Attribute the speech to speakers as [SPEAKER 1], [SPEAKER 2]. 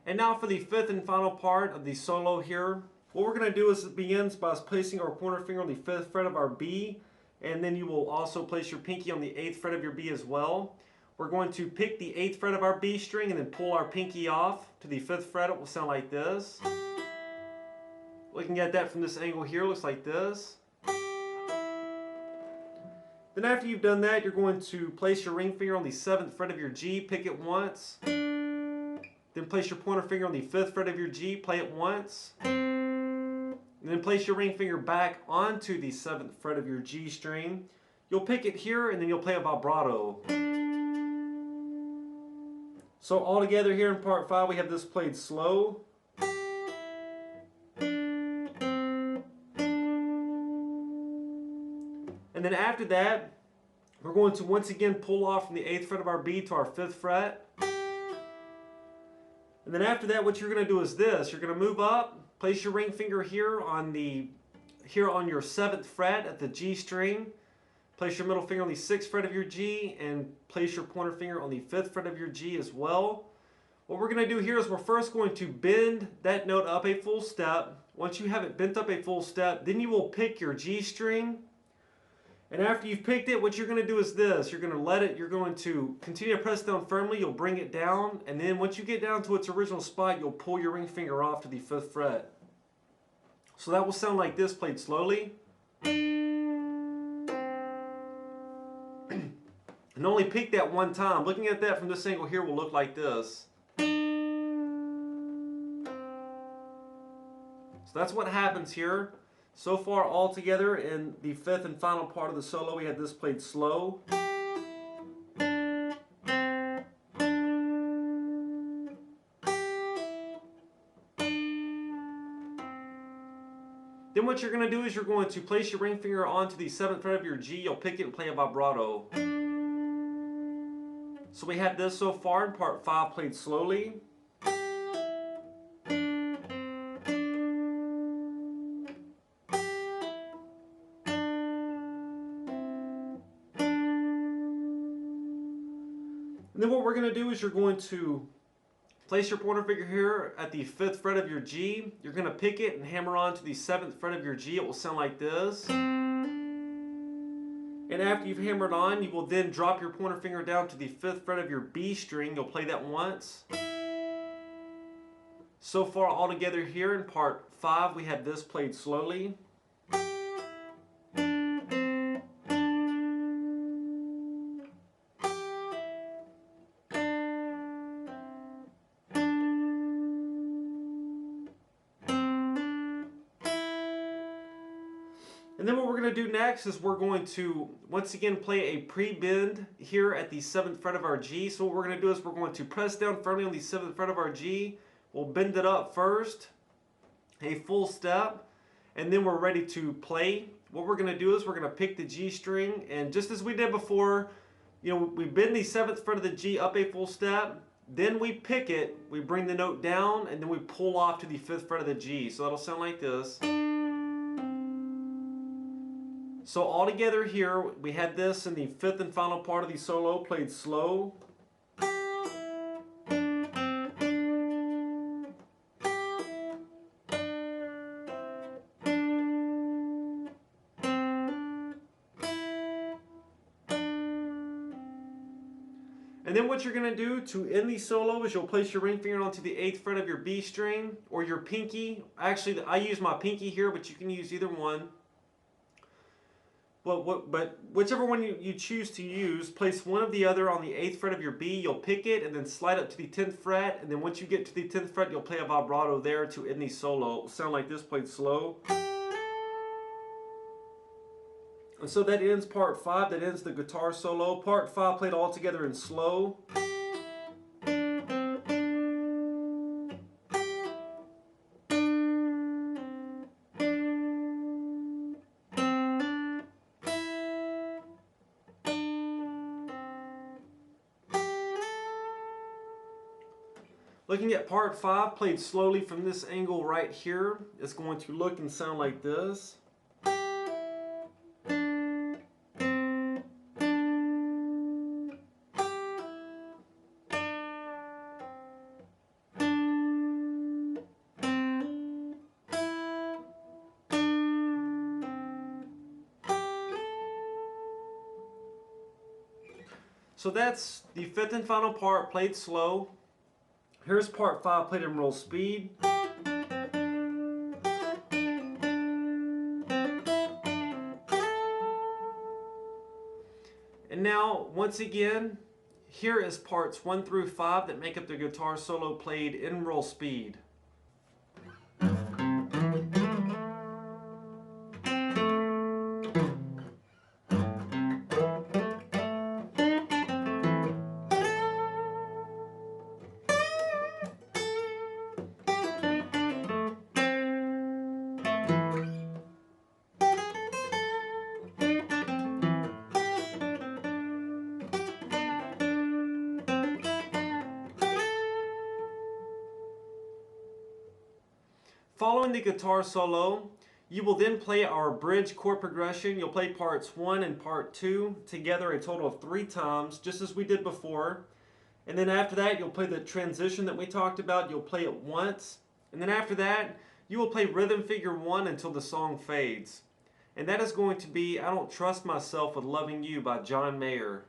[SPEAKER 1] And now for the fifth and final part of the solo here. What we're going to do is it begins by us placing our pointer finger on the 5th fret of our B, and then you will also place your pinky on the 8th fret of your B as well. We're going to pick the 8th fret of our B string and then pull our pinky off to the 5th fret. It will sound like this. Looking at that from this angle here, looks like this. Then after you've done that, you're going to place your ring finger on the 7th fret of your G, pick it once. Then place your pointer finger on the 5th fret of your G, play it once. And then place your ring finger back onto the 7th fret of your G string. You'll pick it here and then you'll play a vibrato. So all together here in part 5 we have this played slow. And then after that, we're going to once again pull off from the 8th fret of our B to our 5th fret. And then after that, what you're going to do is this. You're going to move up, place your ring finger here on your 7th fret at the G string. Place your middle finger on the 6th fret of your G and place your pointer finger on the 5th fret of your G as well. What we're going to do here is we're first going to bend that note up a full step. Once you have it bent up a full step, then you will pick your G string. And after you've picked it, what you're going to do is this. You're going to continue to press down firmly. You'll bring it down. And then once you get down to its original spot, you'll pull your ring finger off to the 5th fret. So that will sound like this played slowly. And only pick that one time. Looking at that from this angle here will look like this. So that's what happens here. So far all together in the 5th and final part of the solo we had this played slow. Then what you're going to do is you're going to place your ring finger onto the 7th fret of your G. You'll pick it and play a vibrato. So we have this so far in part 5 played slowly. And then what we're going to do is you're going to place your pointer finger here at the 5th fret of your G. You're going to pick it and hammer on to the 7th fret of your G. It will sound like this. And after you've hammered on, you will then drop your pointer finger down to the 5th fret of your B string. You'll play that once. So far all together here in part 5 we had this played slowly. And then what we're going to do next is we're going to once again play a pre-bend here at the 7th fret of our G. So what we're going to do is we're going to press down firmly on the 7th fret of our G. We'll bend it up first, a full step, and then we're ready to play. What we're going to do is we're going to pick the G string, and just as we did before, we bend the 7th fret of the G up a full step, then we pick it, we bring the note down, and then we pull off to the 5th fret of the G. So that'll sound like this. So all together here, we had this in the 5th and final part of the solo, played slow. And then what you're going to do to end the solo is you'll place your ring finger onto the 8th fret of your B string or your pinky. Actually, I use my pinky here, but you can use either one. But whichever one you choose to use, place one of the other on the 8th fret of your B. You'll pick it and then slide up to the 10th fret. And then once you get to the 10th fret, you'll play a vibrato there to end the solo. It will sound like this played slow. And so that ends part 5. That ends the guitar solo. Part 5 played all together in slow. Looking at part 5 played slowly from this angle right here, it's going to look and sound like this. So that's the fifth and final part played slow. Here's part 5 played in real speed. And now, once again, here is parts 1 through 5 that make up the guitar solo played in real speed. Following the guitar solo, you will then play our bridge chord progression. You'll play parts 1 and part 2 together a total of 3 times, just as we did before. And then after that, you'll play the transition that we talked about. You'll play it once. And then after that, you will play rhythm figure 1 until the song fades. And that is going to be I Don't Trust Myself with Loving You by John Mayer.